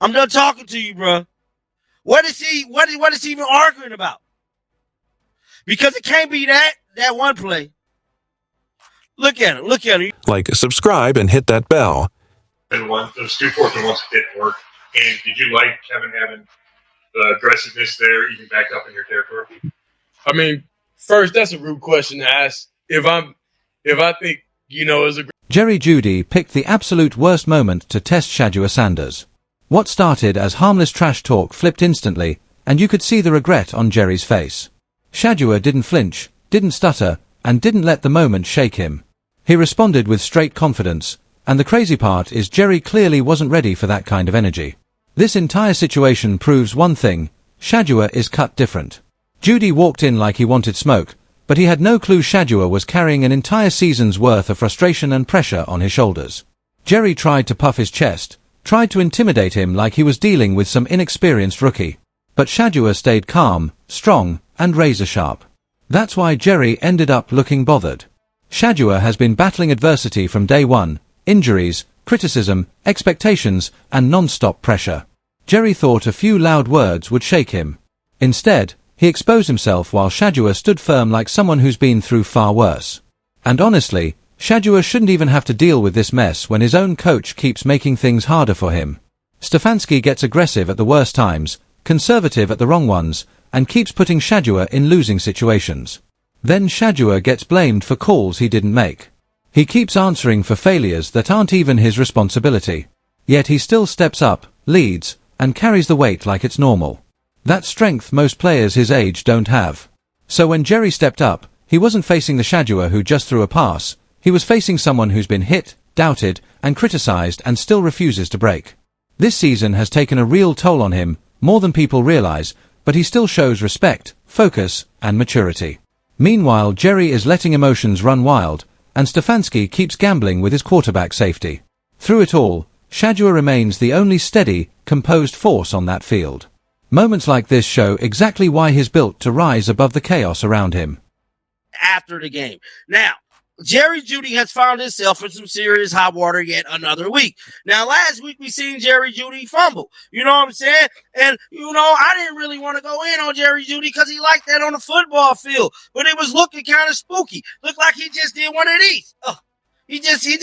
I'm done talking to you, bro. What is he even arguing about? Because it can't be that one play. Look at him. Like, subscribe, and hit that bell. Those 2 4th and 1s didn't work. And did you like Kevin having the aggressiveness there, even back up in your territory? I mean, first, that's a rude question to ask. If I think, as a... Jerry Jeudy picked the absolute worst moment to test Shedeur Sanders. What started as harmless trash talk flipped instantly, and you could see the regret on Jerry's face. Shedeur didn't flinch, didn't stutter, and didn't let the moment shake him. He responded with straight confidence, and the crazy part is Jerry clearly wasn't ready for that kind of energy. This entire situation proves one thing: Shedeur is cut different. Jeudy walked in like he wanted smoke, but he had no clue Shedeur was carrying an entire season's worth of frustration and pressure on his shoulders. Jerry tried to puff his chest, tried to intimidate him like he was dealing with some inexperienced rookie. But Shedeur stayed calm, strong, and razor-sharp. That's why Jerry ended up looking bothered. Shedeur has been battling adversity from day one: injuries, criticism, expectations, and non-stop pressure. Jerry thought a few loud words would shake him. Instead, he exposed himself while Shedeur stood firm like someone who's been through far worse. And honestly, Shedeur shouldn't even have to deal with this mess when his own coach keeps making things harder for him. Stefanski gets aggressive at the worst times, conservative at the wrong ones, and keeps putting Shedeur in losing situations. Then Shedeur gets blamed for calls he didn't make. He keeps answering for failures that aren't even his responsibility. Yet he still steps up, leads, and carries the weight like it's normal. That's strength most players his age don't have. So when Jerry stepped up, he wasn't facing the Shedeur who just threw a pass. He was facing someone who's been hit, doubted, and criticized and still refuses to break. This season has taken a real toll on him, more than people realize, but he still shows respect, focus, and maturity. Meanwhile, Jerry is letting emotions run wild, and Stefanski keeps gambling with his quarterback safety. Through it all, Shedeur remains the only steady, composed force on that field. Moments like this show exactly why he's built to rise above the chaos around him. After the game. Now, Jerry Jeudy has found himself in some serious hot water yet another week. Now, last week we seen Jerry Jeudy fumble. You know what I'm saying? And, I didn't really want to go in on Jerry Jeudy because he liked that on the football field. But it was looking kind of spooky. Looked like he just did one of these. He just threw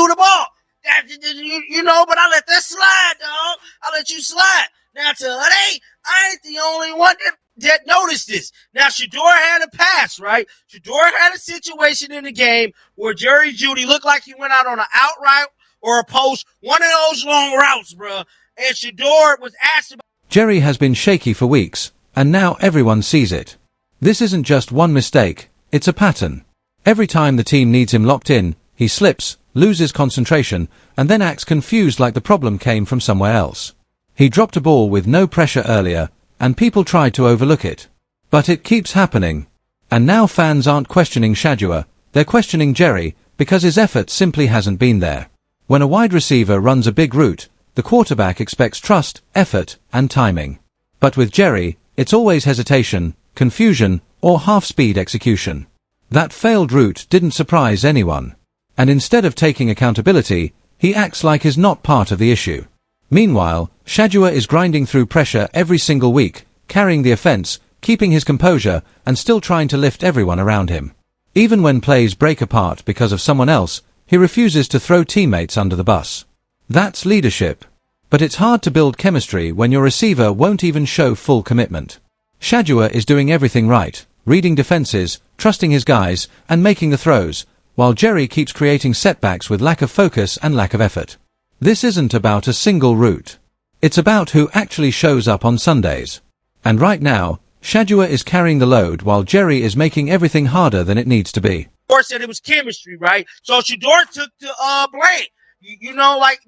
the ball. But I let that slide, dog. I let you slide. Now, today, I ain't the only one that noticed this. Now, Shedeur had a pass, right? Shedeur had a situation in the game where Jerry Jeudy looked like he went out on an out route or a post, one of those long routes, bro. And Shedeur was asked about... Jerry has been shaky for weeks, and now everyone sees it. This isn't just one mistake, it's a pattern. Every time the team needs him locked in, he slips, loses concentration, and then acts confused like the problem came from somewhere else. He dropped a ball with no pressure earlier, and people tried to overlook it. But it keeps happening. And now fans aren't questioning Shedeur, they're questioning Jerry, because his effort simply hasn't been there. When a wide receiver runs a big route, the quarterback expects trust, effort, and timing. But with Jerry, it's always hesitation, confusion, or half-speed execution. That failed route didn't surprise anyone. And instead of taking accountability, he acts like he's not part of the issue. Meanwhile, Shedeur is grinding through pressure every single week, carrying the offense, keeping his composure, and still trying to lift everyone around him. Even when plays break apart because of someone else, he refuses to throw teammates under the bus. That's leadership. But it's hard to build chemistry when your receiver won't even show full commitment. Shedeur is doing everything right, reading defenses, trusting his guys, and making the throws, while Jerry keeps creating setbacks with lack of focus and lack of effort. This isn't about a single route. It's about who actually shows up on Sundays. And right now, Shedeur is carrying the load while Jerry is making everything harder than it needs to be. Shedeur said it was chemistry, right? So Shedeur took the blame.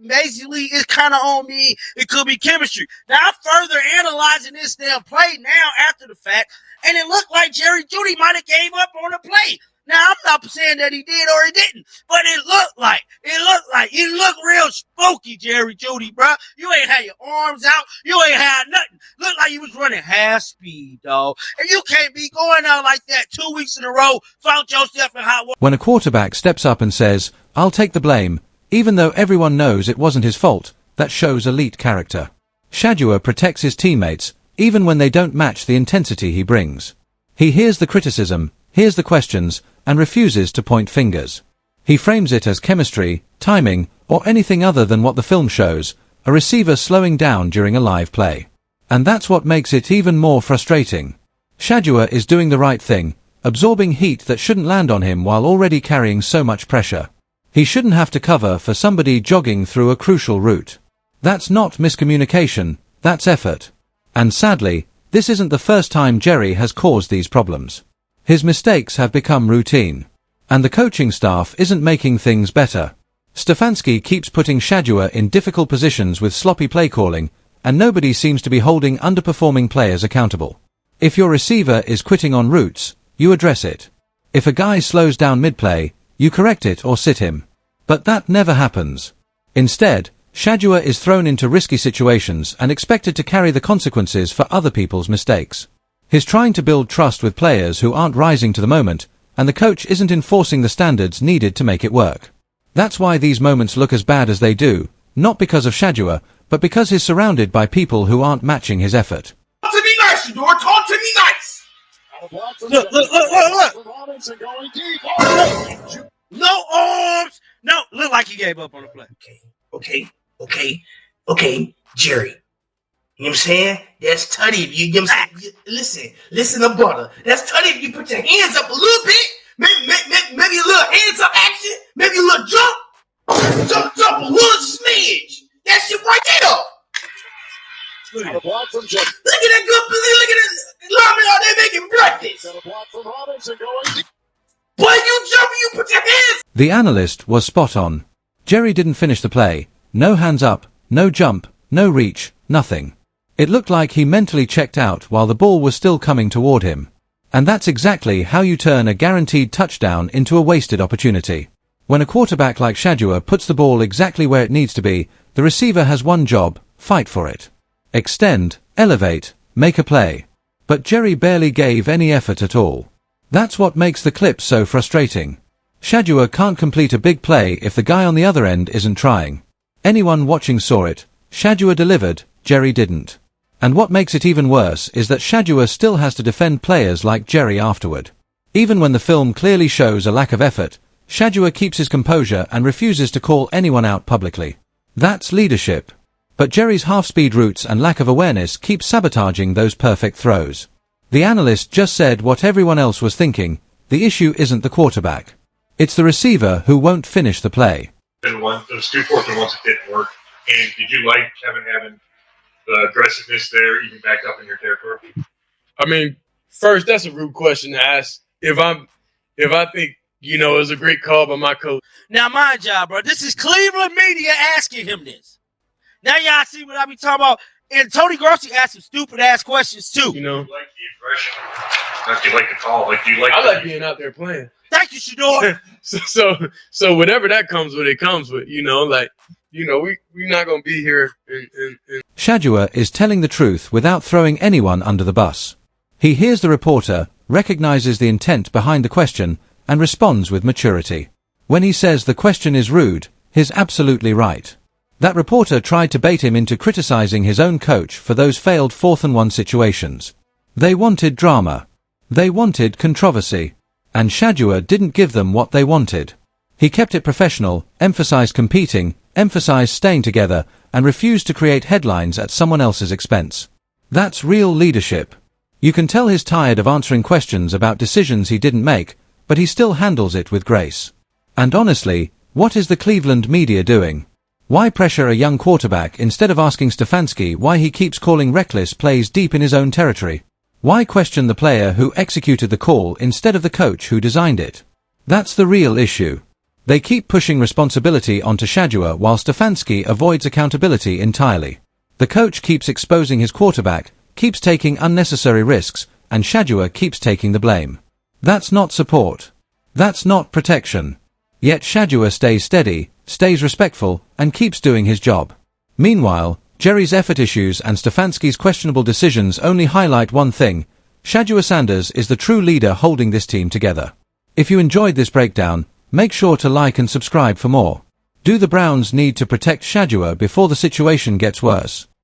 Basically, it's kind of on me. It could be chemistry. Now, I'm further analyzing this damn play now after the fact, and it looked like Jerry Jeudy might have gave up on the play. Now, I'm not saying that he did or he didn't, but it looked real spooky, Jerry Jeudy, bro. You ain't had your arms out. You ain't had nothing. Looked like you was running half speed, dog. And you can't be going out like that 2 weeks in a row, found yourself in hot water. When a quarterback steps up and says, "I'll take the blame," even though everyone knows it wasn't his fault, That shows elite character. Shedeur protects his teammates, even when they don't match the intensity he brings. He hears the criticism, hears the questions, and refuses to point fingers. He frames it as chemistry, timing, or anything other than what the film shows, a receiver slowing down during a live play. And that's what makes it even more frustrating. Shedeur is doing the right thing, absorbing heat that shouldn't land on him while already carrying so much pressure. He shouldn't have to cover for somebody jogging through a crucial route. That's not miscommunication, that's effort. And sadly, this isn't the first time Jerry has caused these problems. His mistakes have become routine. And the coaching staff isn't making things better. Stefanski keeps putting Shedeur in difficult positions with sloppy play calling, and nobody seems to be holding underperforming players accountable. If your receiver is quitting on routes, you address it. If a guy slows down mid-play, you correct it or sit him. But that never happens. Instead, Shedeur is thrown into risky situations and expected to carry the consequences for other people's mistakes. He's trying to build trust with players who aren't rising to the moment, and the coach isn't enforcing the standards needed to make it work. That's why these moments look as bad as they do, not because of Shedeur, but because he's surrounded by people who aren't matching his effort. Talk to me nice, Shedeur. Talk to me nice. Look. No arms. No, look like he gave up on the play. Okay, Jerry. You know what I'm saying? That's tutty if you know what I'm saying? Listen to butter. That's tutty if you put your hands up a little bit. Maybe a little hands up action. Maybe a little jump a little smidge. That shit right there. Look at that good. Look at that. Love how they making breakfast. Boy, you jump, you put your hands. The analyst was spot on. Jerry didn't finish the play. No hands up, no jump, no reach, nothing. It looked like he mentally checked out while the ball was still coming toward him. And that's exactly how you turn a guaranteed touchdown into a wasted opportunity. When a quarterback like Shedeur puts the ball exactly where it needs to be, the receiver has one job: fight for it. Extend, elevate, make a play. But Jerry barely gave any effort at all. That's what makes the clip so frustrating. Shedeur can't complete a big play if the guy on the other end isn't trying. Anyone watching saw it. Shedeur delivered, Jerry didn't. And what makes it even worse is that Shedeur still has to defend players like Jerry afterward. Even when the film clearly shows a lack of effort, Shedeur keeps his composure and refuses to call anyone out publicly. That's leadership. But Jerry's half-speed routes and lack of awareness keep sabotaging those perfect throws. The analyst just said what everyone else was thinking: the issue isn't the quarterback. It's the receiver who won't finish the play. Those 2 4th and 1s that didn't work. And did you like Kevin having the aggressiveness there, even back up in your territory? I mean, first, that's a rude question to ask. If I think, it was a great call by my coach. Now, mind y'all, bro, this is Cleveland media asking him this. Now y'all see what I be talking about. And Tony Grossi asked some stupid-ass questions, too. You like the aggression. Like you like the call. I like being out there playing. Thank you, Shedeur. so whatever that comes with, it comes with. We're not going to be here. Shedeur is telling the truth without throwing anyone under the bus. He hears the reporter, recognizes the intent behind the question, and responds with maturity. When he says the question is rude, he's absolutely right. That reporter tried to bait him into criticizing his own coach for those failed 4th and 1 situations. They wanted drama. They wanted controversy. And Shedeur didn't give them what they wanted. He kept it professional, emphasized competing, emphasized staying together, and refused to create headlines at someone else's expense. That's real leadership. You can tell he's tired of answering questions about decisions he didn't make, but he still handles it with grace. And honestly, what is the Cleveland media doing? Why pressure a young quarterback instead of asking Stefanski why he keeps calling reckless plays deep in his own territory? Why question the player who executed the call instead of the coach who designed it? That's the real issue. They keep pushing responsibility onto Shedeur while Stefanski avoids accountability entirely. The coach keeps exposing his quarterback, keeps taking unnecessary risks, and Shedeur keeps taking the blame. That's not support. That's not protection. Yet Shedeur stays steady, stays respectful, and keeps doing his job. Meanwhile, Jerry's effort issues and Stefanski's questionable decisions only highlight one thing: Shedeur Sanders is the true leader holding this team together. If you enjoyed this breakdown, make sure to like and subscribe for more. Do the Browns need to protect Shedeur before the situation gets worse?